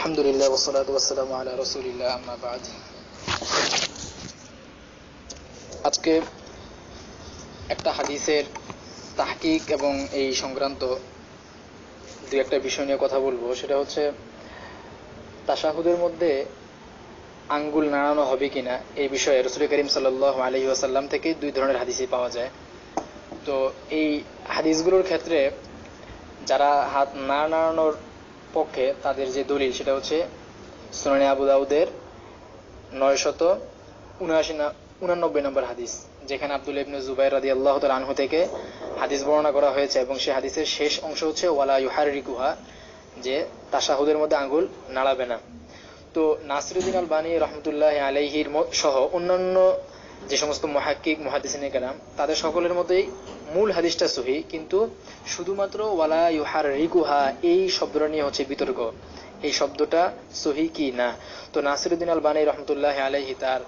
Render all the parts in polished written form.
আলহামদুলিল্লাহ ওয়াসসালাতু ওয়াসসালামু আলা রাসূলিল্লাহ আম্মা বা'দ। আজকে একটা হাদিসের তাহকিক এবং এই সংক্রান্ত দুই একটা বিষয় নিয়ে কথা বলবো। সেটা হচ্ছে তাশাহুদের মধ্যে আঙ্গুল নাড়ানো হবে কিনা এই বিষয়ে রাসূল করিম সাল্লাল্লাহু আলাইহি ওয়াসাল্লাম থেকে দুই ধরনের হাদিসই পাওয়া যায়। তো এই হাদিসগুলোর ক্ষেত্রে যারা হাত না নাড়ানোর পক্ষে তাদের যে দলিল সেটা হচ্ছে সুনানে আবু দাউদের 979 নম্বর হাদিস, যেখানে আব্দুল্লাহ ইবনে জুবাইর রাদিয়াল্লাহু তাআলা আনহু থেকে হাদিস বর্ণনা করা হয়েছে এবং সেই হাদিসের শেষ অংশ হচ্ছে ওয়ালা ইউহাররিকুহা, যে তাশাহুদের মধ্যে আঙ্গুল নাড়াবে না। তো নাসিরুদ্দিন আলবানী রহমতুল্লাহ আলাইহির সহ অন্যান্য যে সমস্ত মুহাক্কিক মুহাদ্দিসিনে কেরাম তাদের সকলের মধ্যেই মূল হাদিসটা সহিহ, কিন্তু শুধুমাত্র ওয়ালা ইউহাররিকুহা এই শব্দটা নিয়ে হচ্ছে বিতর্ক, এই শব্দটা সহিহ কি না। তো নাসিরুদ্দিন আলবানী রহমতুল্লাহ আলাইহি তার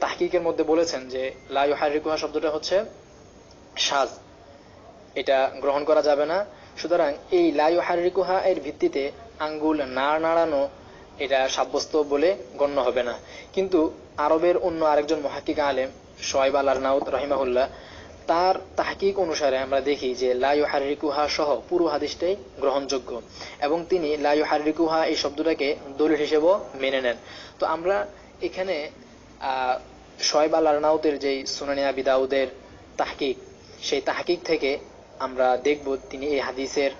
তাহকিকের মধ্যে বলেছেন যে লা ইউহাররিকুহা শব্দটা হচ্ছে শায, এটা গ্রহণ করা যাবে না। সুতরাং এই লা ইউহাররিকুহা এর ভিত্তিতে আঙ্গুল না নাড়ানো এটা সাব্যস্ত বলে গণ্য হবে না। কিন্তু আরবের অন্য আরেকজন মুহাক্কিক আলেম শুআইব আল-আরনাউত রাহিমাহুল্লাহ, তার তাহকিক অনুসারে আমরা দেখি যে লা ইউহাররিকুহা সহ পুরো হাদিসটাই গ্রহণযোগ্য এবং তিনি লা ইউহাররিকুহা এই শব্দটাকে দলিল হিসেবে মেনে নেন। তো আমরা এখানে শুআইব আল-আরনাউতের যেই সুনানে আবি দাউদের তাহকিক, সেই তাহকিক থেকে আমরা দেখব তিনি এই হাদিসের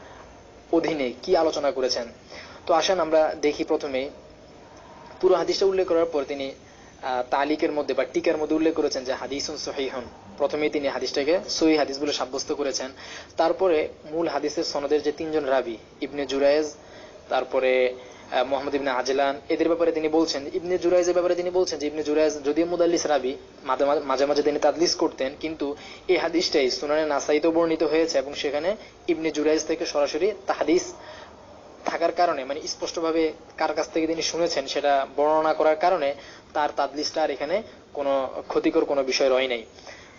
অধীনে কি আলোচনা করেছেন। তো আসেন আমরা দেখি প্রথমেই পুরো হাদিসটা উল্লেখ করার পর তিনি তালিকের মধ্যে বা টিকার মধ্যে উল্লেখ করেছেন যে হাদিসুন সহিহুন। প্রথমেই তিনি হাদিসটাকে সহিহ হাদিস বলে সাব্যস্ত করেছেন। তারপরে মূল হাদিসের সনদের যে তিনজন রাবি ইবনে জুরাইজ, তারপরে মুহাম্মদ ইবনে আজলান, এদের ব্যাপারে তিনি বলছেন, ইবনে জুরাইজের ব্যাপারে তিনি বলছেন যে ইবনে জুরাইজ যদিও মুদাল্লিস রাবি, মাঝে মাঝে তিনি তাদলিস করতেন, কিন্তু এই হাদিসটাই সুনানে নাসাইতে বর্ণিত হয়েছে এবং সেখানে ইবনে জুরাইজ থেকে সরাসরি তাহদিস থাকার কারণে, মানে স্পষ্টভাবে কার কাছ থেকে তিনি শুনেছেন সেটা বর্ণনা করার কারণে তার তাদলিসটা আর এখানে কোনো ক্ষতিকর কোনো বিষয় রয় নাই।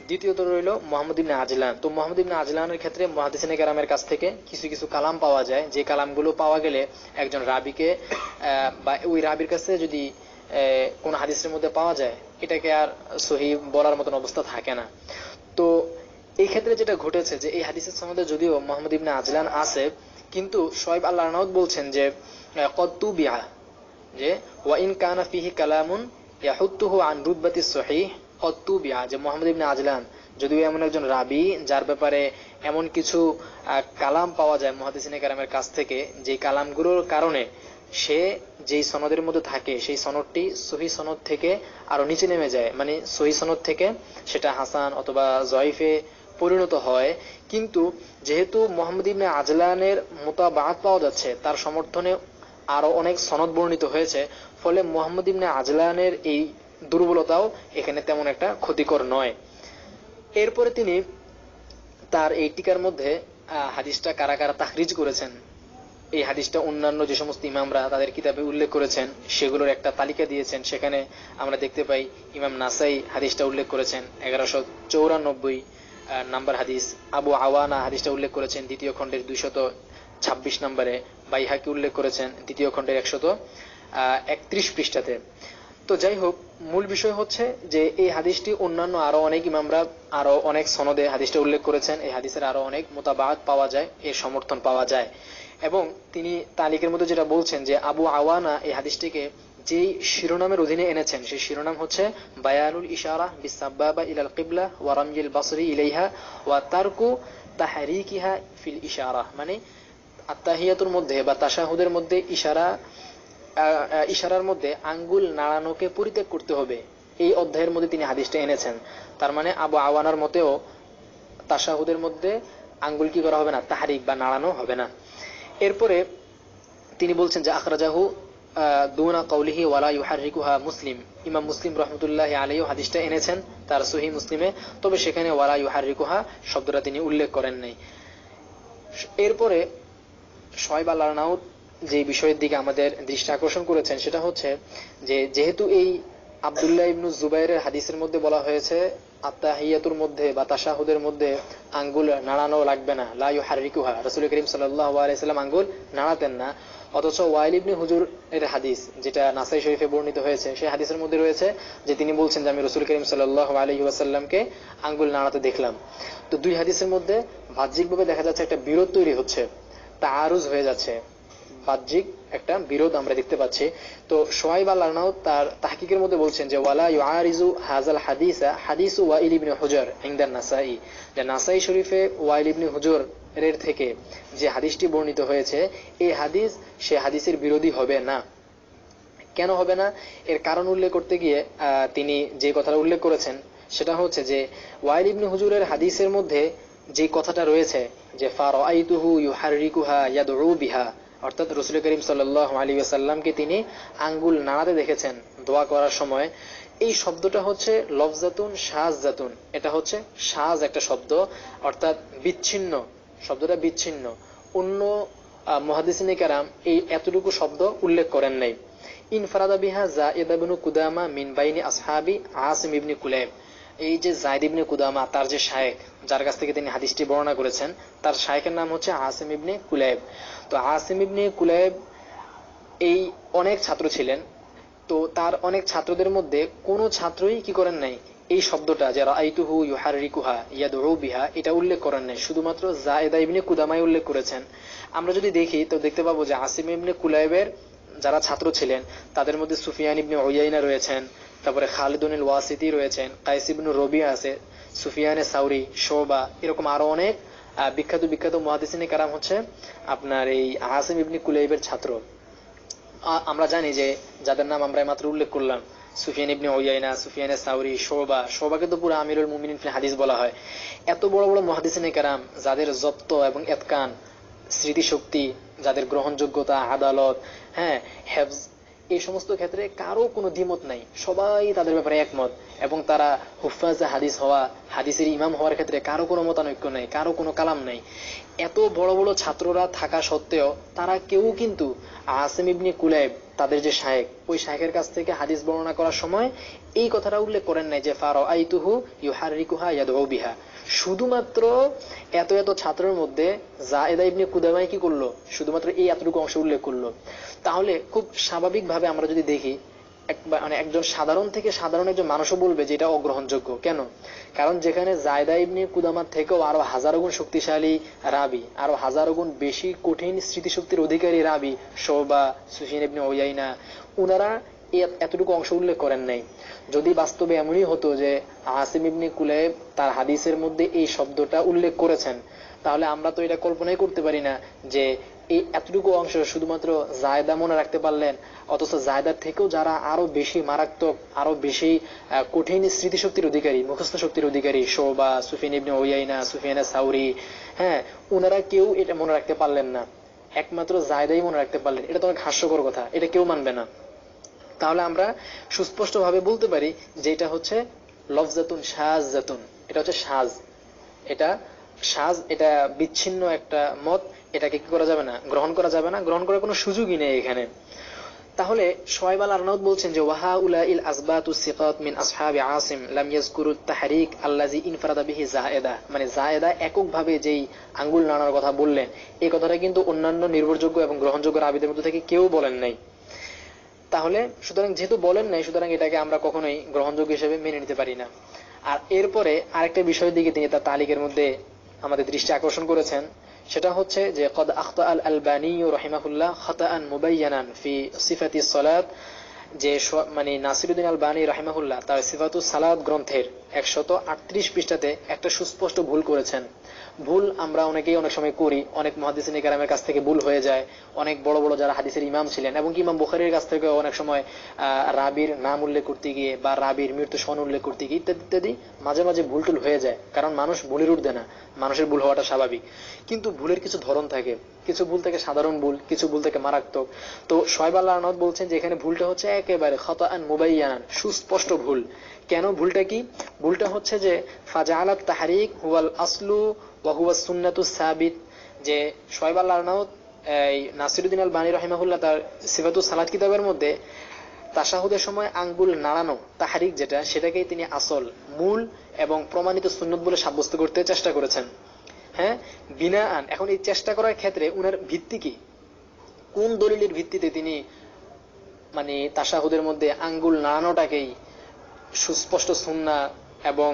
দ্বিতীয়ত রইল মুহাম্মদ ইবনে আজলান। তো মুহাম্মদ ইবনে আজলানের ক্ষেত্রে মুহাদ্দিসিনে কেরামের কাছ থেকে কিছু কিছু কালাম পাওয়া যায়, যে কালামগুলো পাওয়া গেলে একজন রাবিকে বা ওই রাবির কাছে যদি কোন হাদিসের মধ্যে পাওয়া যায়, এটাকে আর সহিহ বলার মতন অবস্থা থাকে না। তো এই ক্ষেত্রে যেটা ঘটেছে যে এই হাদিসের সম্বন্ধে যদিও মুহাম্মদ ইবনে আজলান আছে, কিন্তু শুআইব আল-আরনাউত বলছেন যে কত্তু বিআ, যে ওয়া ইন কানা ফিহি কালামুন ইয়াহুত্তুহু আন রুতবাতিস সহিহ কত্তু বিআ, যে মুহাম্মদ ইবনে আজলান যদিও এমন একজন রাবি যার ব্যাপারে এমন কিছু কালাম পাওয়া যায় মুহাদ্দিসিনে কেরামের কাছ থেকে, যে কালামগুলোর কারণে সে যেই সনদের মধ্যে থাকে সেই সনদটি সহিহ সনদ থেকে আরো নিচে নেমে যায়, মানে সহিহ সনদ থেকে সেটা হাসান অথবা জয়ীফে পরিণত হয়। কিন্তু যেহেতু মুহাম্মদ ইবনে আজলানের মুতাবাআত পাওয়া যাচ্ছে, তার সমর্থনে আরো অনেক সনদ বর্ণিত হয়েছে, ফলে মুহাম্মদ ইবনে আজলানের এই দুর্বলতাও এখানে তেমন একটা ক্ষতিকর নয়। এরপরে তিনি তার এই টিকার মধ্যে হাদিসটা কারা কারা তাখরিজ করেছেন, এই হাদিসটা অন্যান্য যে সমস্ত ইমামরা তাদের কিতাবে উল্লেখ করেছেন সেগুলোর একটা তালিকা দিয়েছেন। সেখানে আমরা দেখতে পাই ইমাম নাসাই হাদিসটা উল্লেখ করেছেন 1194 নাম্বার হাদিস, আবু আওয়ানা হাদিসটা উল্লেখ করেছেন দ্বিতীয় খণ্ডের 226 নম্বরে, বাইহাকি উল্লেখ করেছেন দ্বিতীয় খণ্ডের 131 পৃষ্ঠাতে। তো যাই হোক, মূল বিষয় হচ্ছে যে এই হাদিসটি অন্যান্য আরো অনেক ইমামরা আরো অনেক সনদে হাদিসটা উল্লেখ করেছেন, এই হাদিসের আরো অনেক মুতাবাআত পাওয়া যায়, এর সমর্থন পাওয়া যায়। এবং তিনি তালিকের মধ্যে যেটা বলছেন যে আবু আওয়ানা এই হাদিসটিকে যেই শিরোনামের অধীনে এনেছেন সেই শিরোনাম হচ্ছে বায়ানুল ইশারা বিসাব্বাবা ইলাল কিবলা ওয়া রাময়িল বাসরি ইলাইহা ওয়া তারকু তাহরিকিহা ফিল ইশারা, মানে আত্তাহিয়াতুর মধ্যে বা তাশাহুদের মধ্যে ইশারার মধ্যে আঙ্গুল নাড়ানোকে পরিত্যাগ করতে হবে, এই অধ্যায়ের মধ্যে তিনি হাদিসটা এনেছেন। তার মানে আবু আওয়ানার মতেও তাশাহুদের মধ্যে আঙ্গুল কি করা হবে না, তাহরিক বা নাড়ানো হবে না। এরপরে তিনি বলছেন যে আখরাজাহু দুনা কওলিহি ওয়ালা ইউহাররিকুহা মুসলিম, ইমাম মুসলিম রাহমাতুল্লাহি আলাইহি হাদিসটা এনেছেন তার সহিহ মুসলিমে, তবে সেখানে ওয়ালা ইউহাররিকুহা শব্দটা তিনি উল্লেখ করেন নাই। এরপরে শুআইব আল-আরনাউত যে বিষয়ের দিকে আমাদের দৃষ্টি আকর্ষণ করেছেন সেটা হচ্ছে যে যেহেতু এই আব্দুল্লাহ ইবনু জুবাইরের হাদিসের মধ্যে বলা হয়েছে আত্তাহিয়াতুর মধ্যে বা তাশাহুদের মধ্যে আঙ্গুল নাড়ানো লাগবে না, লা ইউহাররিকুহা, রাসূল করিম সাল্লাল্লাহু আলাইহি সাল্লাম আঙ্গুল নাড়াতেন না। অথচ ওয়াইল ইবনে হুজুর এর হাদিস যেটা নাসাই শরীফে বর্ণিত হয়েছে, সেই হাদিসের মধ্যে রয়েছে যে তিনি বলছেন যে আমি রাসূল করিম সাল্লাল্লাহু আলাইহি ওয়াসাল্লামকে আঙ্গুল নাড়াতে দেখলাম। তো দুই হাদিসের মধ্যে বাহ্যিকভাবে দেখা যাচ্ছে একটা বিরোধ তৈরি হচ্ছে, তাআরুজ হয়ে যাচ্ছে, বাহ্যিক একটা বিরোধ আমরা দেখতে পাচ্ছি। তো শুআইব আল-আরনাউত তার তাহকিকের মধ্যে বলছেন যে ওয়ালা ইউআরিজু হাযাল হাদিসা হাদিসু ওয়াইল ইবনে হুজর ইনদা নাসাই, যে নাসাই শরীফে ওয়াইল ইবনে হুজর এর থেকে যে হাদিসটি বর্ণিত হয়েছে, এই হাদিস সে হাদিসের বিরোধী হবে না। কেন হবে না? এর কারণ উল্লেখ করতে গিয়ে তিনি যে কথাটা উল্লেখ করেছেন সেটা হচ্ছে যে ওয়াইল ইবনে হুজুরের হাদিসের মধ্যে যে কথাটা রয়েছে যে ফারাআইতুহু ইউহাররিকুহা ইয়াদউ বিহা, অর্থাৎ রাসূল করিম সাল্লাল্লাহু আলাইহি ওয়াসাল্লামকে তিনি আঙ্গুল নাড়াতে দেখেছেন দোয়া করার সময়। এই শব্দটা হচ্ছে লফজাতুন শাযজাতুন, এটা হচ্ছে শায একটা শব্দ, অর্থাৎ বিচ্ছিন্ন, শব্দটা বিচ্ছিন্ন। অন্য মুহাদ্দিসিনে কেরাম এই এতটুকু শব্দ উল্লেখ করেন নাই। ইনফারাদা বিহা যায়েদ ইবনে কুদামা মিন বাইনি আসহাবি আসিম ইবনে কুলাইব, এই যে যায়েদ ইবনে কুদামা তার যে শায়েখ, যার কাছ থেকে তিনি হাদিসটি বর্ণনা করেছেন, তার শায়েখের নাম হচ্ছে আসিম ইবনে কুলাইব। তো আসিম ইবনে কুলাইব এই অনেক ছাত্র ছিলেন। তো তার অনেক ছাত্রদের মধ্যে কোন ছাত্রই কি করেন নাই এই শব্দটা যে রাআইতুহু ইউহাররিকুহা ইয়াদউ বিহা এটা উল্লেখ করেন নাই, শুধুমাত্র যায়েদা ইবনে কুদামাই উল্লেখ করেছেন। আমরা যদি দেখি তো দেখতে পাবো যে আসিম ইবনে কুলাইবের যারা ছাত্র ছিলেন তাদের মধ্যে সুফিয়ান ইবনে উয়াইনা রয়েছেন, তারপরে খালিদুল ওয়াসিতি রয়েছেন, কাইস ইবনে রবিয়া আছে, সুফিয়ানে সাউরি, শুবা, এরকম আরো অনেক বিখ্যাত বিখ্যাত মুহাদ্দিসিনে কেরাম হচ্ছে আপনার এই আসিম ইবনে কুলাইবের ছাত্র। আমরা জানি যে যাদের নাম আমরা মাত্র উল্লেখ করলাম, সুফিয়ান ইবনে উয়াইনা, সুফিয়ানে সাউরি, শুবা, শুবাকে তো পুরো আমিরুল মুমিনিন ফিল হাদিস বলা হয়। এত বড় বড় মুহাদ্দিসিনে কেরাম যাদের যত্ত এবং ইতকান, স্মৃতিশক্তি, যাদের গ্রহণযোগ্যতা, আদালত, হ্যাঁ, হেফজ, এই সমস্ত ক্ষেত্রে কারো কোনো দ্বিমত নাই, সবাই তাদের ব্যাপারে একমত। এবং তারা হুফাজে হাদিস হওয়া, হাদিসের ইমাম হওয়ার ক্ষেত্রে কারো কোনো মতানৈক্য নাই, কারো কোনো কালাম নাই। এত বড় বড় ছাত্ররা থাকা সত্ত্বেও তারা কেউ কিন্তু আসিম ইবনে কুলাইব তাদের যে শায়েখ, ওই শায়েখের কাছ থেকে হাদিস বর্ণনা করার সময় এই কথাটা উল্লেখ করেন নাই যে ফারাআইতুহু ইউহাররিকুহা ইয়াদউ বিহা। শুধুমাত্র এত এত ছাত্রের মধ্যে যায়েদা ইবনে কুদামাই কি করলো, শুধুমাত্র এই এতটুকু অংশ উল্লেখ করলো। তাহলে খুব স্বাভাবিকভাবে আমরা যদি দেখি মানে একজন সাধারণ থেকে সাধারণ একজন মানুষও বলবে যে এটা অগ্রহণযোগ্য। কেন? কারণ যেখানে যায়েদা ইবনে কুদামার থেকেও আরো হাজারো গুণ শক্তিশালী রাবি, আরো হাজারো গুণ বেশি কঠিন স্মৃতিশক্তির অধিকারী রাবি শুবা, সুফিয়ান ইবনে উয়াইনা, উনারা এতটুকু অংশ উল্লেখ করেন নাই। যদি বাস্তবে এমনই হতো যে আসিম ইবনে কুলাইব তার হাদিসের মধ্যে এই শব্দটা উল্লেখ করেছেন, তাহলে আমরা তো এটা কল্পনাই করতে পারি না যে এই এতটুকু অংশ শুধুমাত্র যায়েদা মনে রাখতে পারলেন, অথচ যায়েদার থেকেও যারা আরো বেশি মারাত্মক, আরো বেশি কঠিন স্মৃতিশক্তির অধিকারী, মুখস্থ শক্তির অধিকারী, শুবা, সুফিয়ান ইবনে উয়াইনা, সুফিয়ানে সাউরি, হ্যাঁ, ওনারা কেউ এটা মনে রাখতে পারলেন না, একমাত্র যায়েদাই মনে রাখতে পারলেন। এটা তো অনেক হাস্যকর কথা, এটা কেউ মানবে না। তাহলে আমরা সুস্পষ্ট ভাবে বলতে পারি যে এটা হচ্ছে লফজাতুন শাযজাতুন, এটা হচ্ছে শায, এটা শায, এটা বিচ্ছিন্ন একটা মত, এটাকে কি করা যাবে না, গ্রহণ করা যাবে না, গ্রহণ করার কোনো সুযোগই নেই এখানে। তাহলে শুআইব আল-আরনাউত বলছেন যে ওয়াহাউলাইল আসবাতুস সিকাত মিন আসহাবি আসিম লাম ইয়াযকুরুত তাহরিক আল্লাযী ইনফারাদা বিহি যায়েদা, মানে যায়েদা এককভাবে যেই আঙ্গুল নাড়ার কথা বললেন, এই কথাটা কিন্তু অন্যান্য নির্ভরযোগ্য এবং গ্রহণযোগ্য রাবীদের মধ্যে থেকে কেউ বলেন নাই। তাহলে সুতরাং যেহেতু বলেন নাই, সুতরাং এটাকে আমরা কখনোই গ্রহণযোগ্য হিসেবে মেনে নিতে পারি না। আর এরপরে আরেকটা বিষয়ের দিকে তিনি তার তালিকের মধ্যে আমাদের দৃষ্টি আকর্ষণ করেছেন, সেটা হচ্ছে যে কদ আখতা আল আলবানী রাহিমাহুল্লাহ খাতাআন মুবায়্যানান ফি সিফাতিস সালাত, যে মানে নাসিরউদ্দিন আলবানী রাহিমাহুল্লাহ তার সিফাতুস সালাত গ্রন্থের 138 পৃষ্ঠাতে একটা সুস্পষ্ট ভুল করেছেন। ভুল আমরা অনেকেই অনেক সময় করি, অনেক মুহাদ্দিসিনে কেরামের কাছ থেকে ভুল হয়ে যায়, অনেক বড় বড় যারা হাদিসের ইমাম ছিলেন এবং কি ইমাম বুখারীর কাছ থেকে অনেক সময় রাবির নাম উল্লেখ করতে গিয়ে বা রাবির মৃত্যু সন উল্লেখ করতে গিয়ে ইত্যাদি ইত্যাদি মাঝে মাঝে ভুল টুল হয়ে যায়, কারণ মানুষ ভুলের ঊর্ধ্বে না, মানুষের ভুল হওয়াটা স্বাভাবিক। কিন্তু ভুলের কিছু ধরন থাকে, কিছু ভুল থেকে সাধারণ ভুল, কিছু ভুল থেকে মারাত্মক। তো শুআইব আল-আরনাউত বলছেন যে এখানে ভুলটা হচ্ছে একেবারে খাতাআন মুবায়্যানান, সুস্পষ্ট ভুল। কেন ভুলটা কি? ভুলটা হচ্ছে যে ফাজাআলাত তাহরিক হুয়াল আসলু ওয়া হুয়াস সুন্নাতুস সাবিত, যে শুআইব আল-আরনাউত এই নাসিরউদ্দিন আলবানী রাহিমাহুল্লাহ তার সিফাতুস সালাত কিতাবের মধ্যে তাশাহুদের সময় আঙ্গুল নাড়ানো তাহরিক যেটা, সেটাকেই তিনি আসল, মূল এবং প্রমাণিত সুন্নত বলে সাব্যস্ত করতে চেষ্টা করেছেন। হ্যাঁ, বিনাআন, এখন এই চেষ্টা করার ক্ষেত্রে উনার ভিত্তি কি, কোন দলিলের ভিত্তিতে তিনি মানে তাশাহুদের মধ্যে আঙ্গুল নাড়ানোটাকেই সুস্পষ্ট সুন্নাহ এবং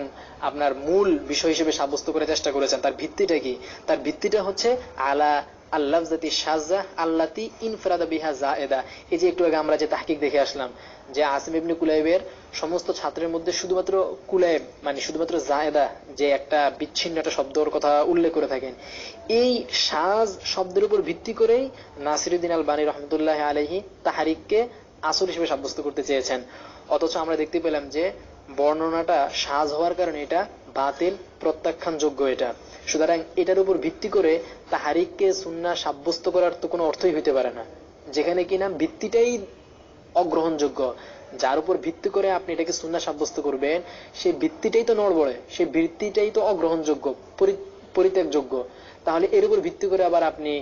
আপনার মূল বিষয় হিসেবে সাব্যস্ত করে চেষ্টা করেছেন? তার ভিত্তিটা কি? তার ভিত্তিটা হচ্ছে আলা আল্লাফজাতি শাযা আল্লাতি ইনফরাদা বিহা জায়েদা। এই যে একটু আগে আমরা যে তাহকিক দেখে আসলাম যে আসিম ইবনে কুলাইবের সমস্ত ছাত্রের মধ্যে শুধুমাত্র কুলাইব মানে শুধুমাত্র জায়েদা যে একটা বিচ্ছিন্ন একটা শব্দের কথা উল্লেখ করে থাকেন, এই শায শব্দের উপর ভিত্তি করেই নাসিরুদ্দিন আলবানী রহমতুল্লাহ আলাইহি তাহরিককে আসল হিসেবে সাব্যস্ত করতে চেয়েছেন। অথচ আমরা দেখতে পেলাম যে বর্ণনাটা শায হওয়ার কারণে এটা বাতিল, প্রত্যাখ্যানযোগ্য এটা। সুতরাং এটার উপর ভিত্তি করে তাহরিককে সুন্নাহ সাব্যস্ত করার তো কোনো অর্থই হইতে পারে না, যেখানে কিনা ভিত্তিটাই অগ্রহণযোগ্য। যার উপর ভিত্তি করে আপনি এটাকে সুন্নাহ সাব্যস্ত করবেন, সেই ভিত্তিটাই তো নড়বড়ে, সেই ভিত্তিটাই তো অগ্রহণযোগ্য, পরিত্যাগযোগ্য। তাহলে এর উপর ভিত্তি করে আবার আপনি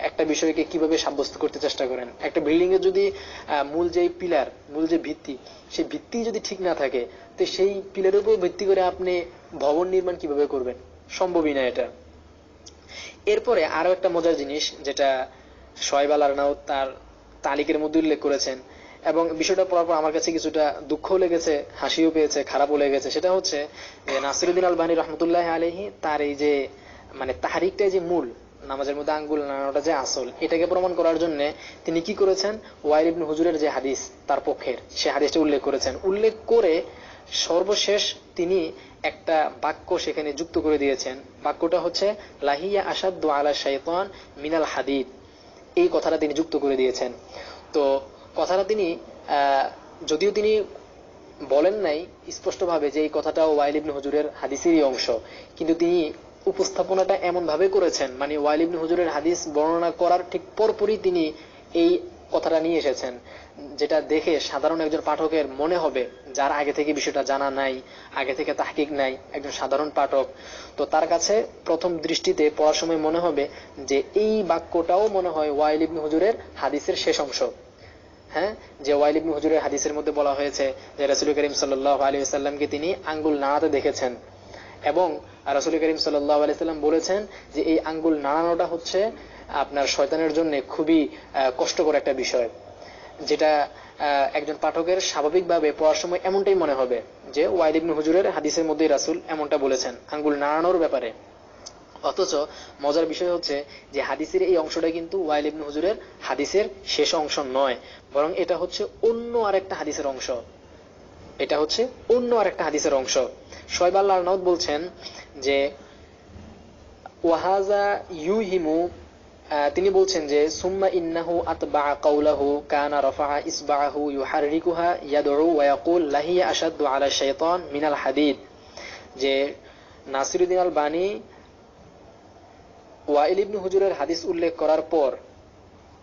একটা বিষয়কে কিভাবে সাব্যস্ত করতে চেষ্টা করেন? একটা বিল্ডিং এর যদি মূল যে পিলার, মূল যে ভিত্তি, সেই ভিত্তি যদি ঠিক না থাকে, তো সেই পিলারের উপর ভিত্তি করে আপনি ভবন নির্মাণ কিভাবে করবেন? সম্ভবই না এটা। এরপরে আরো একটা মজার জিনিস যেটা শোয়েব আল-আরনাউত তার তালিকের মধ্যে উল্লেখ করেছেন, এবং বিষয়টা পড়ার পর আমার কাছে কিছুটা দুঃখও লেগেছে, হাসিও পেয়েছে, খারাপও লেগেছে। সেটা হচ্ছে যে নাসিরুদ্দিন আলবানী রহমতুল্লাহ আলাইহি তার এই যে মানে তাহরিকটা যে মূল, নামাজের মধ্যে আঙ্গুল নাড়ানোটা যে আসল, এটাকে প্রমাণ করার জন্য তিনি কি করেছেন, ওয়াইল ইবনে হুজুরের যে হাদিস তার পক্ষের, সে হাদিসটা উল্লেখ করেছেন। উল্লেখ করে সর্বশেষ তিনি একটা বাক্য সেখানে যুক্ত করে দিয়েছেন। বাক্যটা হচ্ছে লাহিয়া আশাদ্দু আলা শাইতান মিনাল হাদিদ, এই কথাটা তিনি যুক্ত করে দিয়েছেন। তো কথাটা তিনি যদিও তিনি বলেন নাই স্পষ্টভাবে যে এই কথাটা ওয়াইল ইবনে হুজুরের হাদিসেরই অংশ, কিন্তু তিনি উপস্থাপনাটা এমন ভাবে করেছেন, মানে ওয়াইল ইবনে হুজুরের হাদিস বর্ণনা করার ঠিক পরপরই তিনি এই কথাটা নিয়ে এসেছেন, যেটা দেখে সাধারণ একজন পাঠকের মনে হবে, যার আগে থেকে বিষয়টা জানা নাই, আগে থেকে তাহকিক নাই, একজন সাধারণ পাঠক, তো তার কাছে প্রথম দৃষ্টিতে পড়ার সময় মনে হবে যে এই বাক্যটাও মনে হয় ওয়াইল ইবনে হুজুরের হাদিসের শেষ অংশ। হ্যাঁ, যে ওয়াইল ইবনে হুজুরের হাদিসের মধ্যে বলা হয়েছে যে রাসূল করিম সাল্লাল্লাহু আলাইহি ওয়াসাল্লামকে তিনি আঙ্গুল নাড়াতে দেখেছেন, এবং রাসূল করিম সাল্লাল্লাহু আলাইহি ওয়াসাল্লাম বলেছেন যে এই আঙ্গুল নাড়ানোটা হচ্ছে আপনার শয়তানের জন্য খুবই কষ্টকর একটা বিষয়, যেটা একজন পাঠকের স্বাভাবিকভাবে পড়ার সময় এমনটাই মনে হবে যে ওয়াইল ইবনে হুজুরের হাদিসের মধ্যেই রাসূল এমনটা বলেছেন আঙ্গুল নাড়ানোর ব্যাপারে। অথচ মজার বিষয় হচ্ছে যে হাদিসের এই অংশটা কিন্তু ওয়াইল ইবনে হুজুরের হাদিসের শেষ অংশ নয়, বরং এটা হচ্ছে অন্য আরেকটা হাদিসের অংশ। এটা হচ্ছে অন্য আরেকটা হাদিসের অংশ। শোয়েব আল-আরনাউত বলছেন যে ওয়াহাজা ইউহিমু, তিনি বলছেন যে সুম্মা ইন্নাহু আতবাআ কাওলাহু কানা রাফাআ ইসবাহু ইউহাররিকুহা ইয়াদউ ওয়া ইয়াকুল লাহিয়া আশাদ্দু আলা শাইতান মিনাল হাদিদ, যে নাসিরুদ্দিন আল-বানী ওয়াইল ইবনে হুজুরের হাদিস উল্লেখ করার পর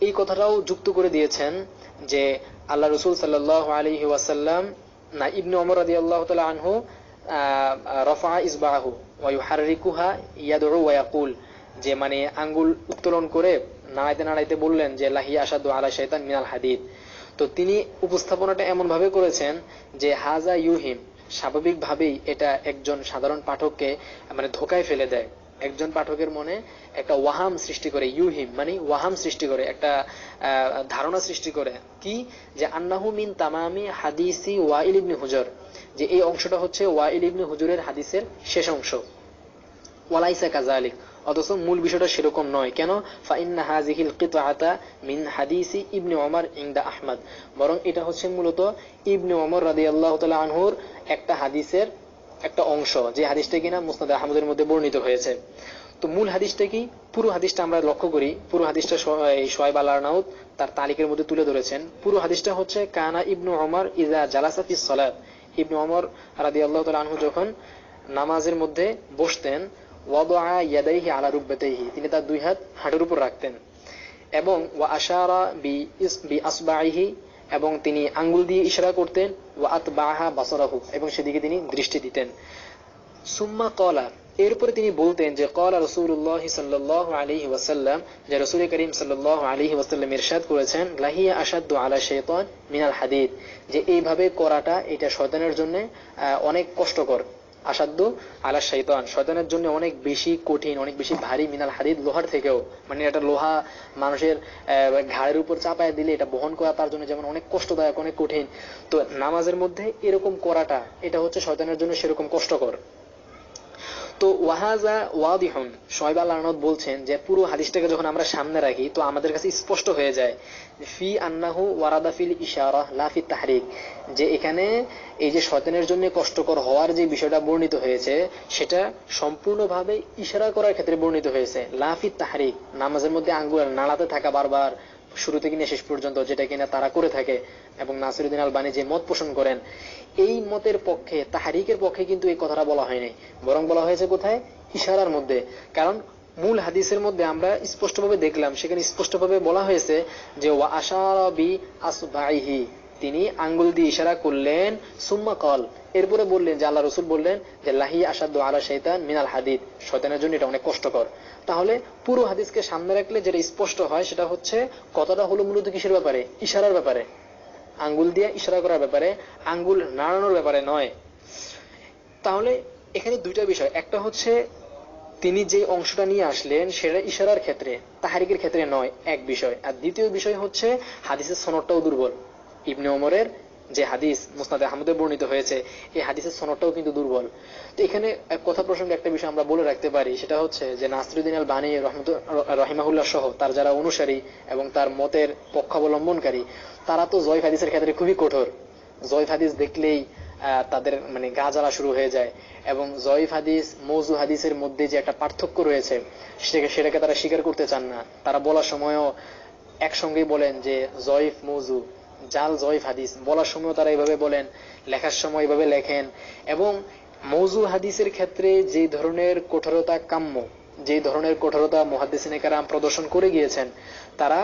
এই কথাটাও যুক্ত করে দিয়েছেন যে আল্লাহ রাসূল সাল্লাল্লাহু আলাইহি ওয়াসাল্লাম না ইবনে ওমর রাদিয়াল্লাহু তাআলা আনহু রাফা ইসবাহু ওয়া ইউহাররিকুহা ইয়াদউ ওয়া ইয়াকুল, যে মানে আঙ্গুল উত্তোলন করে নাড়াইতে নাড়াইতে বললেন যে লাহিয়া আশাদ্দু আলা শাইতান মিনাল হাদিদ। তো তিনি উপস্থাপনাটা এমন ভাবে করেছেন যে হাজা ইউহিম, স্বাভাবিকভাবেই এটা একজন সাধারণ পাঠককে মানে ধোকায় ফেলে দেয়, একজন পাঠকের মনে একটা ওয়াহাম সৃষ্টি করে, ইউহিম মানে ওয়াহাম সৃষ্টি করে, একটা ধারণা সৃষ্টি করে কি, যে আন্নাহু মিন তামামি হাদিসি ওয়াইল ইবনে হুজুর, যে এই অংশটা হচ্ছে ওয়াইল ইবনে হুজুরের হাদিসের শেষ অংশ। ওয়ালাইসা কাযালিক, অথচ মূল বিষয়টা সেরকম নয়। কেন? ফাইন্না হাযিহিল কিতআতা মিন হাদিসি ইবনে ওমর ইনদা আহমদ, বরং এটা হচ্ছে মূলত ইবনে ওমর রাদিয়াল্লাহু তাআলা আনহুর একটা হাদিসের একটা অংশ, যে হাদিসটা কিনা মুসনাদ আহমদের মধ্যে বর্ণিত হয়েছে। তো মূল হাদিসটা কি? পুরো হাদিসটা আমরা লক্ষ্য করি, পুরো হাদিসটা শোয়েব আল-আরনাউত তার তালিকের মধ্যে তুলে ধরেছেন। পুরো হাদিসটা হচ্ছে কানা ইবনু ওমর ইযা জালাসা ফিস সালাত, ইবনে ওমর রাদিয়াল্লাহু তাআলা আনহু যখন নামাজের মধ্যে বসতেন, ওয়াদআ ইয়াদাইহি আলা রুকবাতাইহি, তিনি তার দুই হাত হাঁটুর উপর রাখতেন, এবং ওয়া আশারা বি আসবাইহি, এবং তিনি আঙ্গুল দিয়ে ইশারা করতেন, ওয়া আতবাহা বাসারাহু, এবং সেদিকে তিনি দৃষ্টি দিতেন। সুম্মা ক্বালা, এরপরে তিনি বলতেন যে ক্বালা রাসূলুল্লাহ সাল্লাল্লাহু আলাইহি ওয়াসাল্লাম, যে রাসূল করিম সাল্লাল্লাহু আলাইহি ওয়াসাল্লাম ইরশাদ করেছেন, লাহিয়া আশাদ্দু আলা শাইতান মিনাল হাদিদ, যে এইভাবে করাটা এটা শয়তানের জন্য অনেক কষ্টকর। আসাধ্য আলা শাইতান, শয়তানের জন্য অনেক বেশি কঠিন, অনেক বেশি ভারী, মিনাল হাদিদ, লোহার থেকেও। মানে এটা লোহা মানুষের ঘাড়ের উপর চাপায় দিলে এটা বহন করা তার জন্য যেমন অনেক কষ্টদায়ক, অনেক কঠিন, তো নামাজের মধ্যে এরকম করাটা এটা হচ্ছে শয়তানের জন্য সেরকম কষ্টকর। তো ওয়াহাজা ওয়াদিহুন, শুআয়ব আল-আরনাউত বলছেন যে পুরো হাদিসটাকে যখন আমরা সামনে রাখি তো আমাদের কাছে স্পষ্ট হয়ে যায় ফি আন্নাহু ওয়ারাদা ফিল ইশারা লা ফি তাহরিক, যে এখানে এই যে শয়তানের জন্য কষ্টকর হওয়ার যে বিষয়টা বর্ণিত হয়েছে সেটা সম্পূর্ণভাবে ইশারা করার ক্ষেত্রে বর্ণিত হয়েছে, লা ফি তাহরিক, নামাজের মধ্যে আঙ্গুল নাড়াতে থাকা বারবার শুরু থেকে নিয়ে শেষ পর্যন্ত, যেটা কিনা তারা করে থাকে। এবং নাসিরউদ্দিন আলবানী যে মত পোষণ করেন এই মতের পক্ষে, তাহরিকের পক্ষে কিন্তু এই কথাটা বলা হয়নি, বরং বলা হয়েছে কোথায়, ইশারার মধ্যে। কারণ মূল হাদিসের মধ্যে আমরা স্পষ্টভাবে দেখলাম, সেখানে স্পষ্টভাবে বলা হয়েছে যে ওয়া আশারা বি আসবাইহি, তিনি আঙ্গুল দিয়ে ইশারা করলেন, সুম্মা কল, এরপরে বললেন যে আল্লাহ রাসূল বললেন যে লাহি আশাদ্দু আলা শাইতান মিনাল হাদিদ, শয়তানের জন্য এটা অনেক কষ্টকর। তাহলে পুরো হাদিসকে সামনে রাখলে যেটা স্পষ্ট হয় সেটা হচ্ছে কথাটা হলো মূলত কিসের ব্যাপারে, ইশারার ব্যাপারে, আঙ্গুল দিয়ে ইশারা করার ব্যাপারে, আঙ্গুল নাড়ানোর ব্যাপারে নয়। তাহলে এখানে দুইটা বিষয়, একটা হচ্ছে তিনি যে অংশটা নিয়ে আসলেন সেটা ইশারার ক্ষেত্রে, তাহরিকের ক্ষেত্রে নয়, এক বিষয়। আর দ্বিতীয় বিষয় হচ্ছে হাদিসের সনদটাও দুর্বল। ইবনে ওমরের যে হাদিস মুসনাদে আহমদে বর্ণিত হয়েছে এই হাদিসের সনদটাও কিন্তু দুর্বল। তো এখানে এক কথা প্রসঙ্গে একটা বিষয় আমরা বলে রাখতে পারি, সেটা হচ্ছে যে নাসিরউদ্দিন আল-বানী রাহিমাহুল্লাহ সহ তার যারা অনুসারী এবং তার মতের পক্ষাবলম্বনকারী, তারা তো জয়ফ হাদিসের ক্ষেত্রে খুবই কঠোর। জয়ফ হাদিস দেখলেই তাদের মানে গা জ্বালা শুরু হয়ে যায়, এবং জয়ফ হাদিস মওযু হাদিসের মধ্যে যে একটা পার্থক্য রয়েছে সেটাকে তারা স্বীকার করতে চান না। তারা বলার সময়ও একসঙ্গেই বলেন যে জয়ফ মওযু, জাল জয়ফ হাদিস, বলার সময় তারা এইভাবে বলেন, লেখার সময় এইভাবে লেখেন। এবং মওযু হাদিসের ক্ষেত্রে যে ধরনের কঠোরতা কাম্য, যে ধরনের কঠোরতা মুহাদ্দিসিনে কেরাম প্রদর্শন করে গিয়েছেন, তারা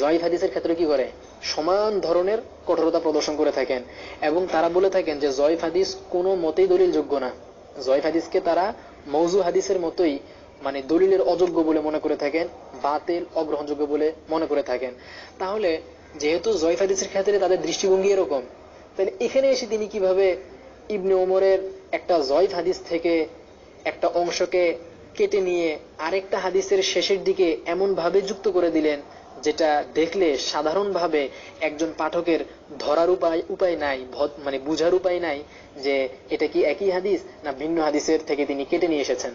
জয়ফ হাদিসের ক্ষেত্রে কি করে, সমান ধরনের কঠোরতা প্রদর্শন করে থাকেন। এবং তারা বলে থাকেন যে জয়ফ হাদিস কোনো মতেই দলিল যোগ্য না, জয়ফ হাদিসকে তারা মওযু হাদিসের মতোই মানে দলিলের অযোগ্য বলে মনে করে থাকেন, বাতিল অগ্রহণযোগ্য বলে মনে করে থাকেন। তাহলে যেহেতু জয়ফ হাদিসের ক্ষেত্রে তাদের দৃষ্টিভঙ্গি এরকম, তাহলে এখানে এসে তিনি কিভাবে ইবনে ওমরের একটা জয়ফ হাদিস থেকে একটা অংশকে কেটে নিয়ে আরেকটা হাদিসের শেষের দিকে এমন ভাবে যুক্ত করে দিলেন যেটা দেখলে সাধারণভাবে একজন পাঠকের ধরার উপায় নাই, মানে বুঝার উপায় নাই যে এটা কি একই হাদিস না ভিন্ন হাদিসের থেকে তিনি কেটে নিয়ে এসেছেন।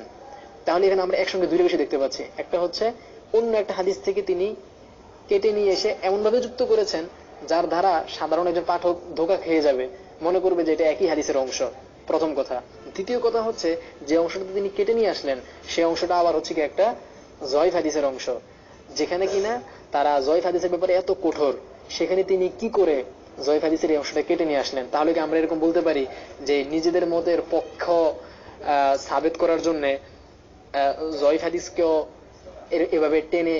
তাহলে এখানে আমরা একসঙ্গে দুইটা বিষয় দেখতে পাচ্ছি, একটা হচ্ছে অন্য একটা হাদিস থেকে তিনি কেটে নিয়ে এসে এমন ভাবে যুক্ত করেছেন যার দ্বারা সাধারণ একজন পাঠক ধোঁকা খেয়ে যাবে, মনে করবে যে এটা একই হাদিসের অংশ, প্রথম কথা। দ্বিতীয় কথা হচ্ছে যে অংশটা তিনি কেটে নিয়ে আসলেন সেই অংশটা আবার হচ্ছে কি একটা জয়ফ হাদিসের অংশ, যেখানে কিনা তারা জয়ফ হাদিসের ব্যাপারে এত কঠোর, সেখানে তিনি কি করে জয়ফ হাদিসের এই অংশটা কেটে নিয়ে আসলেন। তাহলে কি আমরা এরকম বলতে পারি যে নিজেদের মতের পক্ষ সাবেত করার জন্য জয়ফ হাদিসকেও এভাবে টেনে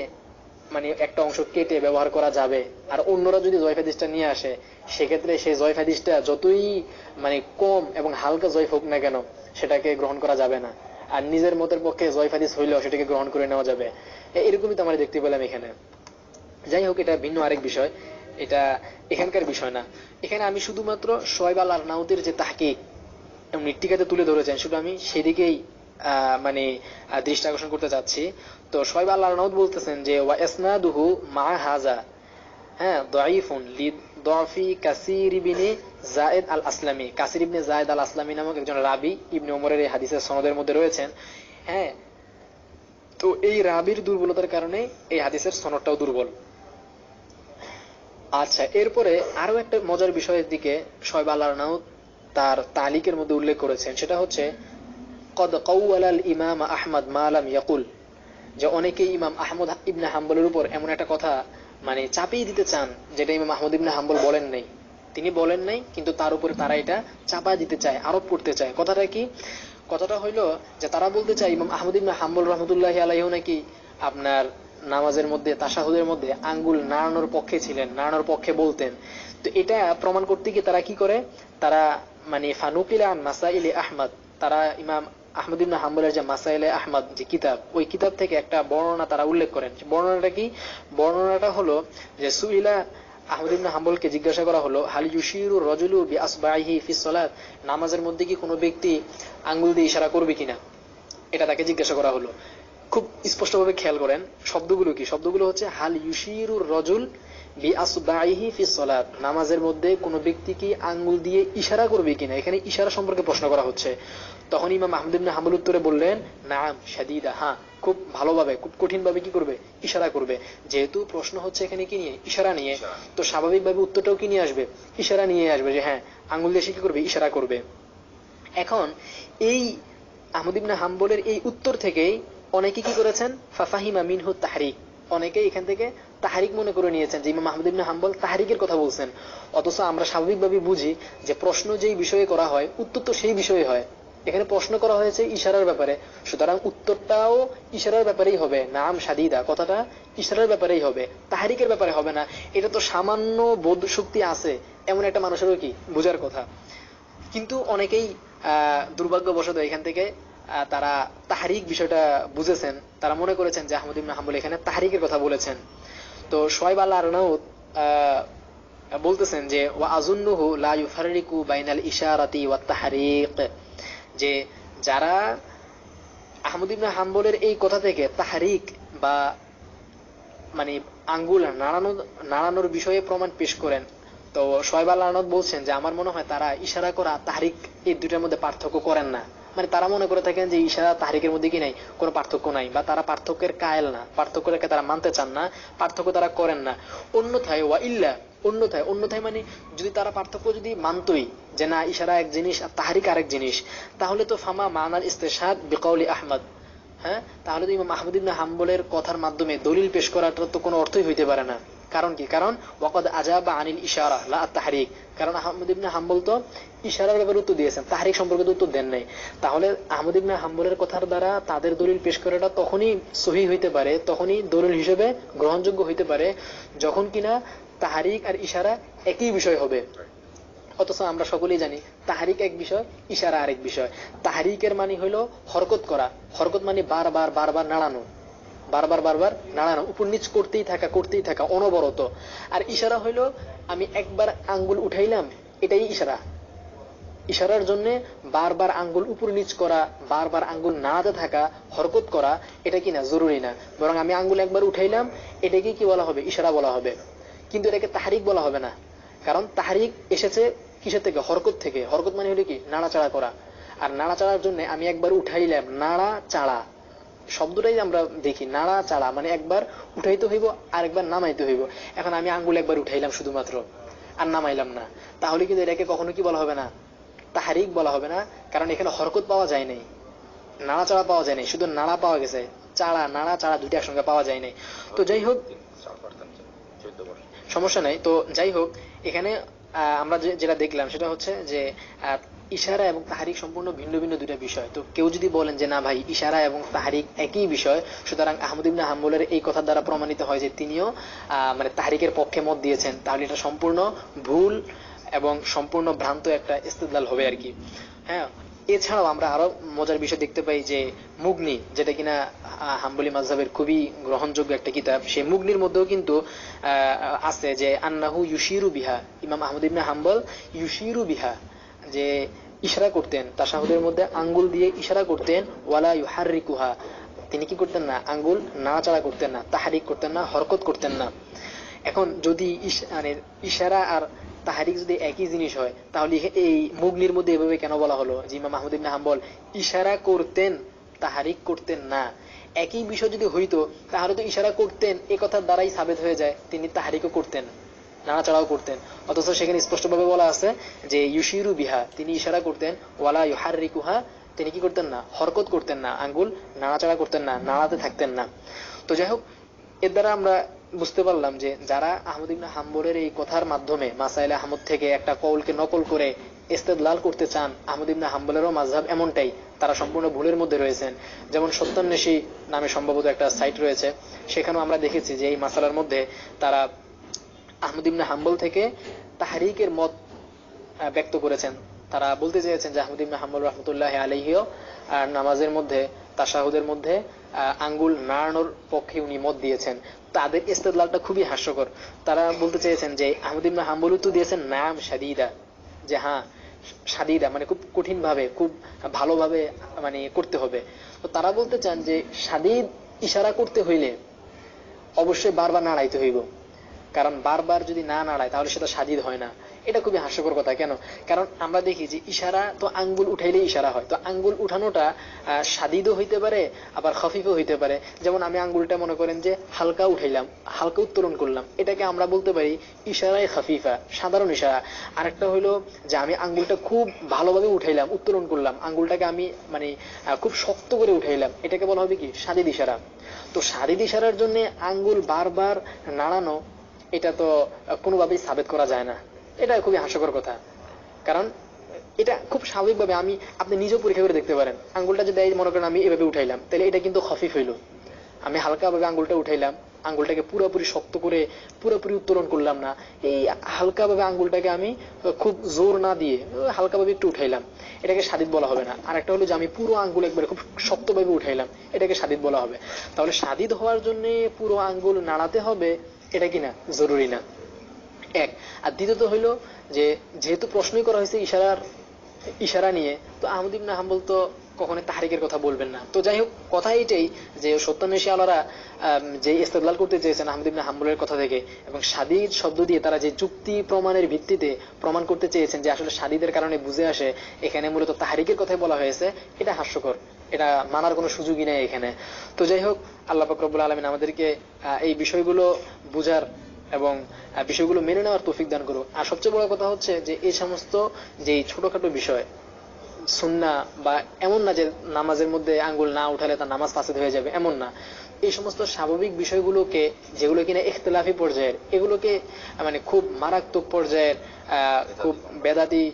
মানে একটা অংশ কেটে ব্যবহার করা যাবে, আর অন্যরা যদি জয়ফ হাদিসটা নিয়ে আসে সেক্ষেত্রে সেই জয়ফ হাদিসটা যতই মানে কম এবং হালকা জয়ফ হোক না কেন সেটাকে গ্রহণ করা যাবে না, আর নিজের মতের পক্ষে জয়ফ হাদিস হইলেও সেটাকে গ্রহণ করে নেওয়া যাবে। এরকমই তো আমরা দেখতে পেলাম এখানে। যাই হোক, এটা ভিন্ন আরেক বিষয়, এটা এখানকার বিষয় না। এখানে আমি শুধুমাত্র শুআয়ব আল-আরনাউতের যে তাহকিক এবং টিকাতে তুলে ধরেছেন শুধু আমি সেদিকেই মানে দৃষ্টি আকর্ষণ করতে চাচ্ছি। তো শুআয়ব আল-আরনাউত বলতেছেন যে ওয়া ইসনাদুহু মা হাযা দাঈফুন লিদফি কাসির ইবনে যায়েদ আল আসলামী। কাসির ইবনে যায়েদ আল আসলামী নামক একজন রাবী ইবনে ওমরের এই হাদিসের সনদের মধ্যে রয়েছেন। তো এই রাবীর দুর্বলতার কারণে এই হাদিসের সনদটাও দুর্বল। আচ্ছা, এরপরে আরো একটা মজার বিষয়ের দিকে শুআয়ব আল-আরনাউত তার তালিকের মধ্যে উল্লেখ করেছেন, সেটা হচ্ছে কদ কাওয়ালাল ইমাম আহমদ মা লাম ইয়াকুল, যে অনেকে ইমাম আহমদ ইবনে হাম্বলের উপর এমন একটা কথা মানে চাপিয়ে দিতে চান যেটা ইমাম আহমদ ইবনে হাম্বল বলেন নাই, তিনি বলেন নাই কিন্তু তার উপরে তারা এটা চাপা দিতে চায়, আরোপ করতে চায়। কথাটা কি? কথাটা হইলো যে তারা বলতে চায় ইমাম আহমদ ইবনে হাম্বল রাহমাতুল্লাহি আলাইহি নাকি আপনার নামাজের মধ্যে তাশাহুদের মধ্যে আঙ্গুল নাড়ানোর পক্ষে ছিলেন, নাড়ানোর পক্ষে বলতেন। তো এটা প্রমাণ করতে গিয়ে তারা কি করে, তারা মানে ফানুকিলা আন মাসাইলি আহমদ, তারা ইমাম আহমদ ইবনে হাম্বলের যে মাসাইলে আহমদ যে কিতাব, ওই কিতাব থেকে একটা বর্ণনা তারা উল্লেখ করেন। বর্ণনাটা কি? বর্ণনাটা হলো যে সুইলা আহমদ ইবনে হাম্বলকে জিজ্ঞাসা করা হলো, হাল ইউশিরু রাজুলু বিআসবাইহি ফিস সালাত, নামাজের মধ্যে কি কোনো ব্যক্তি আঙ্গুল দিয়ে ইশারা করবে কিনা, এটা তাকে জিজ্ঞাসা করা হলো। খুব স্পষ্টভাবে খেয়াল করেন শব্দগুলো কি। শব্দগুলো হচ্ছে হাল ইউশিরু রাজুল বিআসবাইহি ফিস সালাত, নামাজের মধ্যে কোনো ব্যক্তি কি আঙ্গুল দিয়ে ইশারা করবে কিনা, এখানে ইশারা সম্পর্কে প্রশ্ন করা হচ্ছে। তখন ইমাম আহমদ ইবনে হাম্বল উত্তরে বললেন, নাম শাদীদা, হ্যাঁ খুব ভালোভাবে, খুব কঠিন ভাবে কি করবে, ইশারা করবে। যেহেতু প্রশ্ন হচ্ছে এখানে কি নিয়ে, ইশারা নিয়ে, তো স্বাভাবিকভাবে উত্তরটাও কি নিয়ে আসবে, ইশারা নিয়ে আসবে, যে হ্যাঁ আঙ্গুল দিয়ে সে কি করবে, ইশারা করবে। এখন এই আহমদ ইবনে হাম্বলের এই উত্তর থেকেই অনেকে কি করেছেন, ফাফাহিমা মিনহু তাহরিক, অনেকে এখান থেকে তাহরিক মনে করে নিয়েছেন যে ইমাম আহমদ ইবনে হাম্বল তাহরিকের কথা বলছেন। অথচ আমরা স্বাভাবিকভাবে বুঝি যে প্রশ্ন যেই বিষয়ে করা হয় উত্তর তো সেই বিষয়ে হয়। এখানে প্রশ্ন করা হয়েছে ইশারার ব্যাপারে, সুতরাং উত্তরটাও ইশারার ব্যাপারেই হবে। নাম শাদীদা কথাটা ইশারার ব্যাপারেই হবে, তাহরিকের ব্যাপারে হবে না। এটা তো সামান্য বোধ শক্তি আছে এমন একটা মানুষেরও কি বোঝার কথা। কিন্তু অনেকেই দুর্ভাগ্যবশত এখান থেকে তারা তাহরিক বিষয়টা বুঝেছেন, তারা মনে করেছেন যে আহমদ ইবনে হাম্বল এখানে তাহরিকের কথা বলেছেন। তো শোয়েব আল-আরনাউত বলতেছেন যে ওয়া আযুন্নুহু লা ইউফাররিকু বাইনাল ইশারাতি ওয়াত তাহরিক, যে যারা আহমদ ইবনে হাম্বলের এই কথা থেকে তাহরিক বা মানে আঙ্গুল নাড়ানোর বিষয়ে প্রমাণ পেশ করেন, তো শোয়েব আল-আরনাউত বলছেন যে আমার মনে হয় তারা ইশারা করা তাহরিক এই দুইটার মধ্যে পার্থক্য করেন না। মানে তারা মনে করে থাকেন যে ইশারা তাহরিকের মধ্যে কি নাই, কোনো পার্থক্য নাই, বা তারা পার্থক্যের কায়েল না, পার্থক্যটাকে তারা মানতে চান না, পার্থক্য তারা করেন না। অন্যথায় ওয়া ইল্লা, অন্যথায় মানে যদি তারা পার্থক্য যদি মানতই যে না ইশারা এক জিনিস আর তাহরিক আরেক জিনিস, তাহলে তো ফামা মানাল ইস্তিশহাদ বিকাউলি আহমদ, হ্যাঁ তাহলে তো ইমাম আহমদ ইবনে হাম্বলের কথার মাধ্যমে দলিল পেশ করাটা তো কোনো অর্থই হইতে পারে না। কারণ কি? কারণ ওয়াকাদ আজাবা আনিল ইশারা লা তাহরিক, কারণ আহমদ ইবনে হাম্বল তো ইশারার ব্যাপারে উত্তর দিয়েছেন, তাহরিক সম্পর্কে তো উত্তর দেন নাই। তাহলে আহমদ ইবনে হাম্বলের কথার দ্বারা তাদের দলিল পেশ করাটা তখনই সহিহ হইতে পারে, তখনই দলিল হিসেবে গ্রহণযোগ্য হইতে পারে যখন কিনা তাহরিক আর ইশারা একই বিষয় হবে। অথচ আমরা সকলেই জানি তাহরিক এক বিষয়, ইশারা আরেক বিষয়। তাহরিকের মানে হইলো হরকত করা, হরকত মানে বারবার বারবার নাড়ানো, বারবার বারবার নাড়ানো, উপর নিচ করতেই থাকা অনবরত। আর ইশারা হইলো আমি একবার আঙ্গুল উঠাইলাম, এটাই ইশারা। ইশারার জন্য বারবার আঙ্গুল উপর নিচ করা, বারবার আঙ্গুল নাড়াতে থাকা, হরকত করা, এটা কি না জরুরি না, বরং আমি আঙ্গুল একবার উঠাইলাম এটাকে কি বলা হবে, ইশারা বলা হবে। কিন্তু এটাকে তাহরিক বলা হবে না, কারণ তাহরিক এসেছে কিসের থেকে, হরকত থেকে। হরকত মানে হলো কি নাড়াচাড়া করা, আর নাড়াচাড়ার জন্য আমি একবার উঠাইলাম, নাড়াচাড়া শব্দটাই আমরা দেখি, নাড়াচাড়া মানে একবার উঠাইতে হইব আর একবার নামাইতে হইব। এখন আমি আঙ্গুল একবার উঠাইলাম শুধুমাত্র আর নামাইলাম না, তাহলে কিন্তু এটাকে কখনো কি বলা হবে না, তাহরিক বলা হবে না। কারণ এখানে হরকত পাওয়া যায় নাই, নাড়াচাড়া পাওয়া যায় নাই, শুধু নাড়া পাওয়া গেছে, নাড়াচাড়া দুইটা একসঙ্গে পাওয়া যায় নাই। তো যাই হোক সমস্যা নাই। তো যাই হোক এখানে আমরা যেটা দেখলাম সেটা হচ্ছে যে ইশারা এবং তাহরিক সম্পূর্ণ ভিন্ন ভিন্ন দুইটা বিষয়। তো কেউ যদি বলেন যে না ভাই ইশারা এবং তাহরিক একই বিষয়, সুতরাং আহমদ ইবনে হাম্বলের এই কথার দ্বারা প্রমাণিত হয় যে তিনিও মানে তাহরিকের পক্ষে মত দিয়েছেন, তাহলে এটা সম্পূর্ণ ভুল এবং সম্পূর্ণ ভ্রান্ত একটা ইস্তেদলাল হবে আর কি। হ্যাঁ, এছাড়াও আমরা আরো মজার বিষয় দেখতে পাই যে মুগনি, যেটা কিনা হাম্বলি মাযহাবের খুবই গ্রহণযোগ্য একটা কিতাব, সেই মুগনির মধ্যেও কিন্তু আছে যে আন্নাহু ইউশিরু বিহা, ইমাম আহমদ ইবনে হাম্বল ইউশিরু বিহা, যে ইশারা করতেন, তাশাহুদের মধ্যে আঙ্গুল দিয়ে ইশারা করতেন, ওয়ালা ইউহাররিকুহা, তিনি কি করতেন না, আঙ্গুল নাড়াচাড়া করতেন না, তাহরিক করতেন না, হরকত করতেন না। এখন যদি ইশারা আর তাহরিক যদি একই জিনিস হয়, তাহলে এই মুগনির মধ্যে এভাবে কেন বলা হলো যে ইমাম আহমদ ইবনে হাম্বল ইশারা করতেন, তাহরিক করতেন না? একই বিষয় যদি হইতো তাহলে তো ইশারা করতেন এ কথার দ্বারাই সাবেত হয়ে যায় তিনি তাহরিকও করতেন, নাড়াচাড়াও করতেন। অথচ সেখানে স্পষ্টভাবে বলা আছে যে ইউশিরু বিহা, তিনি ইশারা করতেন, ওয়ালা ইউহাররিকুহা, তিনি কি করতেন না, হরকত করতেন না, আঙ্গুল নাড়াচাড়া করতেন না, নাড়াতে থাকতেন না। তো যাই হোক এর দ্বারা আমরা বুঝতে পারলাম যে যারা আহমদ ইবনে হাম্বলের এই কথার মাধ্যমে মাসাইলে আহমদ থেকে একটা কওলকে নকল করে ইস্তেদলাল করতে চান, আহমদ ইবনে হাম্বলেরও মাযহাব এমনটাই, তারা সম্পূর্ণ ভুলের মধ্যে রয়েছেন। যেমন সত্যান্বেষী নামে সম্ভবত একটা সাইট রয়েছে, সেখানেও আমরা দেখেছি যে এই মাসালার মধ্যে তারা আহমদ ইবনে হাম্বল থেকে তাহরিকের মত ব্যক্ত করেছেন, তারা বলতে চেয়েছেন যে আহমদ ইবনে হাম্বল রাহমাতুল্লাহি আলাইহিও নামাজের মধ্যে তাশাহুদের মধ্যে আঙ্গুল নাড়ানোর পক্ষে উনি মত দিয়েছেন। তাদের ইস্তেদলালটা খুবই হাস্যকর। তারা বলতে চেয়েছেন যে আহমদ ইবনে হাম্বল তো দিয়েছেন নাম শাদীদা, যে হ্যাঁ শাদীদা মানে খুব কঠিন ভাবে, খুব ভালোভাবে মানে করতে হবে। তো তারা বলতে চান যে শাদীদ ইশারা করতে হইলে অবশ্যই বারবার নাড়াইতে হইব, কারণ বারবার যদি না নাড়ায় তাহলে সেটা শাদীদ হয় না। এটা খুবই হাস্যকর কথা। কেন? কারণ আমরা দেখি যে ইশারা তো আঙ্গুল উঠাইলেই ইশারা হয়, তো আঙ্গুল উঠানোটা শাদীদও হইতে পারে আবার খফিফও হইতে পারে। যেমন আমি আঙ্গুলটা মনে করেন যে হালকা উঠাইলাম, হালকা উত্তোলন করলাম, এটাকে আমরা বলতে পারি ইশারায় খাফিফা, সাধারণ ইশারা। আরেকটা হইলো যে আমি আঙ্গুলটা খুব ভালোভাবে উঠাইলাম, উত্তোলন করলাম, আঙ্গুলটাকে আমি মানে খুব শক্ত করে উঠাইলাম, এটাকে বলা হবে কি শাদীদ ইশারা। তো শাদীদ ইশারার জন্য আঙ্গুল বারবার নাড়ানো এটা তো কোনোভাবেই সাবেত করা যায় না। এটা খুবই হাস্যকর কথা। কারণ এটা খুব স্বাভাবিকভাবে আপনি নিজেও পরীক্ষা করে দেখতে পারেন। আঙ্গুলটা যদি মনে করেন আমি এভাবে উঠাইলাম, তাহলে এটা কিন্তু খফিফ হইল। আমি হালকাভাবে আঙ্গুলটা উঠাইলাম, আঙ্গুলটাকে পুরোপুরি শক্ত করে পুরোপুরি উত্তোলন করলাম না, এই হালকাভাবে আঙ্গুলটাকে আমি খুব জোর না দিয়ে হালকাভাবে একটু উঠাইলাম, এটাকে শাদীদ বলা হবে না। আর একটা হলো যে আমি পুরো আঙ্গুল একবারে খুব শক্তভাবে উঠাইলাম, এটাকে শাদীদ বলা হবে। তাহলে শাদীদ হওয়ার জন্য পুরো আঙ্গুল নাড়াতে হবে, এটা কিনা জরুরি না এক। আর দ্বিতীয়ত হইল যে যেহেতু প্রশ্নই করা হয়েছে ইশারা নিয়ে, তো আহমদ ইবনে হাম্বল তো কখনো তাহরিকের কথা বলবেন না। তো যাই হোক, কথা এইটাই যে সত্যান্বেষী আলারা যে ইস্তেদলাল করতে চেয়েছেন আহমদ ইবনে হাম্বলের কথা থেকে, এবং শাদীদ শব্দ দিয়ে তারা যে যুক্তি প্রমাণের ভিত্তিতে প্রমাণ করতে চেয়েছেন যে আসলে শাদীদের কারণে বুঝে আসে এখানে মূলত তাহরিকের কথাই বলা হয়েছে, এটা হাস্যকর, এটা মানার কোনো সুযোগই নেই এখানে। তো যাই হোক, আল্লাহ পাক রব্বুল আলামিন আমাদেরকে এই বিষয়গুলো বুঝার এবং বিষয়গুলো মেনে নেওয়ার তৌফিক দান করুক। আর সবচেয়ে বড় কথা হচ্ছে যে এই সমস্ত যে ছোটখাটো বিষয় সুন্নাহ, বা এমন না যে নামাজের মধ্যে আঙ্গুল না উঠালে তার নামাজ ফাসিদ হয়ে যাবে, এমন না। এই সমস্ত স্বাভাবিক বিষয়গুলোকে, যেগুলো কিনা ইখতিলাফি পর্যায়ের, এগুলোকে মানে খুব মারাত্মক পর্যায়ের, খুব বেদাতি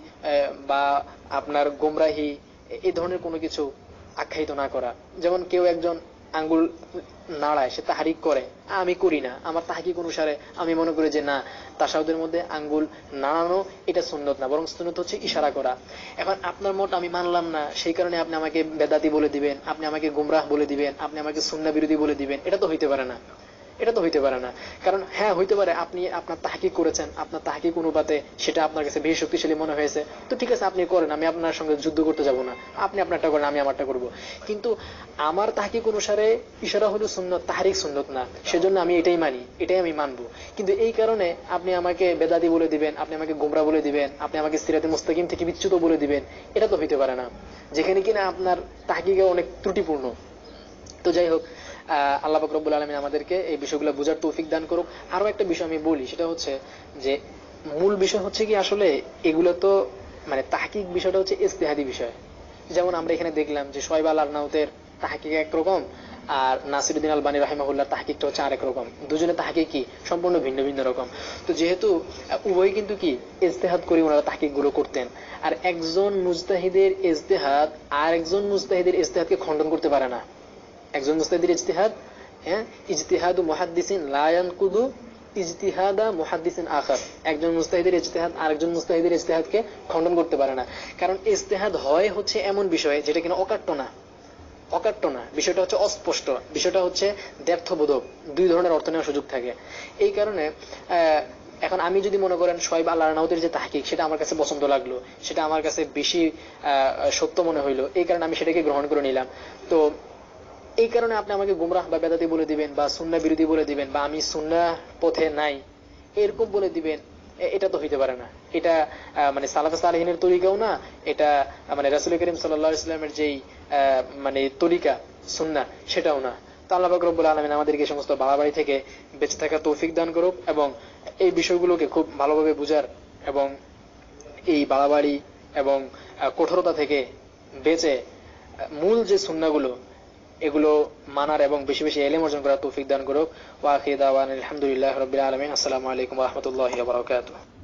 বা আপনার গোমরাহি, এই ধরনের কোনো কিছু আখ্যায়িত না করা। যেমন কেউ একজন আঙ্গুল নাড়ায়, সে তাহরিক করে, আমি করি না, আমার তাহকিক অনুসারে আমি মনে করি যে না, তাশাহুদের মধ্যে আঙ্গুল নাড়ানো এটা সুন্নত না, বরং সুন্নত হচ্ছে ইশারা করা। এখন আপনার মত আমি মানলাম না, সেই কারণে আপনি আমাকে বেদাতি বলে দিবেন, আপনি আমাকে গুমরাহ বলে দিবেন, আপনি আমাকে সুন্নাহ বিরোধী বলে দিবেন, এটা তো হইতে পারে না। এটা তো হইতে পারে না। কারণ হ্যাঁ, হইতে পারে আপনি আপনার তাহকিক করেছেন, আপনার তাহকিক অনুপাতে সেটা আপনার কাছে বেশি শক্তিশালী মনে হয়েছে, তো ঠিক আছে, আপনি করেন, আমি আপনার সঙ্গে যুদ্ধ করতে যাব না, আপনি আপনারটা করেন, আমি আমারটা করব। কিন্তু আমার তাহকিক অনুসারে ইশারা হলো সুন্নত, তাহরিক সুন্নত না, সেজন্য আমি এটাই মানি, এটাই আমি মানবো। কিন্তু এই কারণে আপনি আমাকে বেদাতি বলে দিবেন, আপনি আমাকে গোমরা বলে দিবেন, আপনি আমাকে সিরাতে মুস্তাকিম থেকে বিচ্যুত বলে দিবেন, এটা তো হইতে পারে না, যেখানে কিনা আপনার তাহকিকে অনেক ত্রুটিপূর্ণ। তো যাই হোক, আল্লাহ পাক রব্বুল আলামিন আমাদেরকে এই বিষয়গুলো বোঝার তৌফিক দান করুক। আরো একটা বিষয় আমি বলি, সেটা হচ্ছে যে মূল বিষয় হচ্ছে কি আসলে এগুলো তো মানে তাহকিক বিষয়টা হচ্ছে ইজতিহাদি বিষয়। যেমন আমরা এখানে দেখলাম যে শোয়েব আল আরনাউতের তাহকিক একরকম, আর নাসিরউদ্দিন আলবানী রাহিমাহুল্লাহ তাহকিকটা হচ্ছে আরেক রকম। দুজনে তাহকিক কি সম্পূর্ণ ভিন্ন ভিন্ন রকম। তো যেহেতু উভয় কিন্তু কি ইজতিহাদ করে ওনারা তাহকিক গুলো করতেন, আর একজন মুজতাহিদের ইজতিহাদ আর একজন মুজতাহিদের ইজতিহাদকে খণ্ডন করতে পারে না। একজন মুজতাহিদের ইজতিহাদ, ইজতিহাদু মুহাদ্দিসিন লা ইয়ানকুদু ইজতিহাদা মুহাদ্দিসিন আখার, একজন মুজতাহিদের ইজতিহাদ আরেকজন মুজতাহিদের ইজতিহাদকে খণ্ডন করতে পারে না। কারণ ইজতিহাদ হয় হচ্ছে এমন বিষয় যেটা কিনা অকাট্য না, অকাট্য না, বিষয়টা হচ্ছে অস্পষ্ট, বিষয়টা হচ্ছে দ্ব্যর্থবোধক, দুই ধরনের অর্থ নেওয়ার সুযোগ থাকে। এই কারণে এখন আমি যদি মনে করেন শোয়েব আল আরনাউতের যে তাহকিক, সেটা আমার কাছে পছন্দ লাগলো, সেটা আমার কাছে বেশি সত্য মনে হইলো, এই কারণে আমি সেটাকে গ্রহণ করে নিলাম। তো এই কারণে আপনি আমাকে গুমরাহ বা বেদাতি বলে দিবেন, বা সুন্নাহ বিরোধী বলে দিবেন, বা আমি সুন্নাহ পথে নাই এরকম বলে দিবেন, এটা তো হইতে পারে না। এটা মানে সালাফে সালেহিনের তরিকাও না, এটা মানে রাসূল করিম সাল্লাল্লাহু আলাইহি ওয়াসাল্লামের যেই মানে তরিকা সুন্নাহ, সেটাও না। তো আল্লাহ পাক রব্বুল আলামিন আমাদেরকে এই সমস্ত বাড়াবাড়ি থেকে বেঁচে থাকার তৌফিক দান করুক, এবং এই বিষয়গুলোকে খুব ভালোভাবে বুঝার, এবং এই বাড়াবাড়ি এবং কঠোরতা থেকে বেঁচে মূল যে সুন্নাহগুলো এগুলো মানার এবং বেশি বেশি ইলম অর্জন করার তৌফিক দান করুক। ওয়া আখিরু দাওয়ানা আলহামদুলিল্লাহি রাব্বিল আলামিন। আসসালামু আলাইকুম ওয়া রাহমাতুল্লাহি ওয়া বারাকাতুহু।